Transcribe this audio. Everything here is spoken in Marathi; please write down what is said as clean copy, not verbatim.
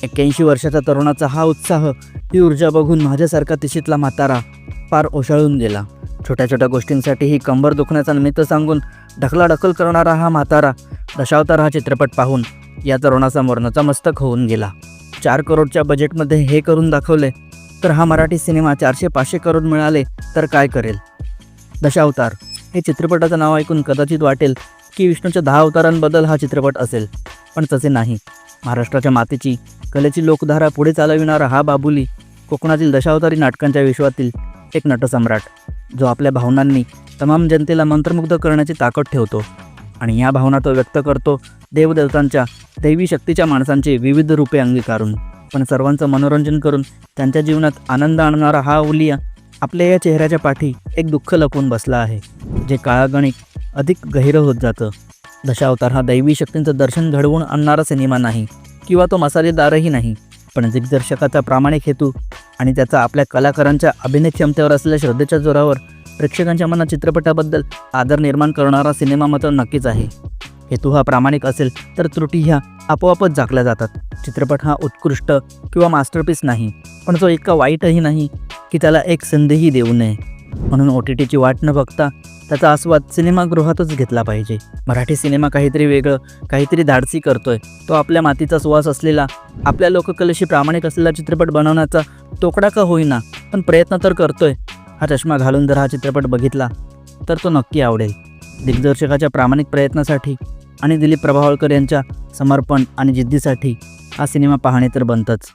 81 वर्षाचा तरुणाचा हा उत्साह, ही ऊर्जा बघून माझ्यासारखा तिशीतला म्हातारा फार ओशाळून गेला. छोट्या छोट्या गोष्टींसाठीही कंबर दुखण्याचा निमित्त सांगून ढकलाढकल करणारा हा म्हातारा दशावतार हा चित्रपट पाहून या तरुणासमोर नतमस्तक होऊन गेला. 4 करोडच्या बजेटमध्ये हे करून दाखवले, तर हा मराठी सिनेमा 400-500 करोड मिळाले तर काय करेल. दशावतार हे चित्रपटाचं नाव ऐकून कदाचित वाटेल की विष्णूच्या 10 अवतारांबद्दल हा चित्रपट असेल, पण तसे नाही. महाराष्ट्राच्या मातीची, कलेची लोकधारा पुढे चालविणारा हा बाबुली कोकणातील दशावतारी नाटकांच्या विश्वातील एक नटसम्राट, जो आपल्या भावनांनी तमाम जनतेला मंत्रमुग्ध करण्याची ताकद ठेवतो. आणि या भावना तो व्यक्त करतो देवदेवतांच्या, दैवी शक्तीच्या माणसांची विविध रूपे अंगीकारून. पण सर्वांचं मनोरंजन करून त्यांच्या जीवनात आनंद आणणारा हा अवलिया आपल्या या चेहऱ्याच्या पाठी एक दुःख लपवून बसला आहे, जे काळागणिक अधिक गहिरं होत जातं. दशावतार हा दैवी शक्तींचं दर्शन घडवून आणणारा सिनेमा नाही किंवा तो मसालेदारही नाही, पण दिग्दर्शकाचा प्रामाणिक हेतू आणि त्याचा आपल्या कलाकारांच्या अभिनय क्षमतेवर असलेल्या श्रद्धेच्या जोरावर प्रेक्षकांच्या मनात चित्रपटाबद्दल आदर निर्माण करणारा सिनेमा मात्र नक्कीच आहे. हेतू हा प्रामाणिक असेल तर त्रुटी ह्या आपोआपच झाकल्या जातात. चित्रपट हा उत्कृष्ट किंवा मास्टरपीस नाही, पण तो इतका वाईटही नाही की त्याला एक संधीही देऊ नये. म्हणून OTTची वाट न बघता त्याचा आस्वाद सिनेमागृहातच घेतला पाहिजे. मराठी सिनेमा काहीतरी वेगळं, काहीतरी धाडसी करतोय. तो आपल्या मातीचा सुवास असलेला, आपल्या लोककलेशी प्रामाणिक असलेला चित्रपट बनवण्याचा तोकडा का होईना, पण प्रयत्न तर करतोय. हा चष्मा घालून जर हा चित्रपट बघितला तर तो नक्की आवडेल. दिग्दर्शकाच्या प्रामाणिक प्रयत्नासाठी आणि दिलीप प्रभावळकर यांच्या समर्पण आणि जिद्दीसाठी हा सिनेमा पाहणे तर बनतंच.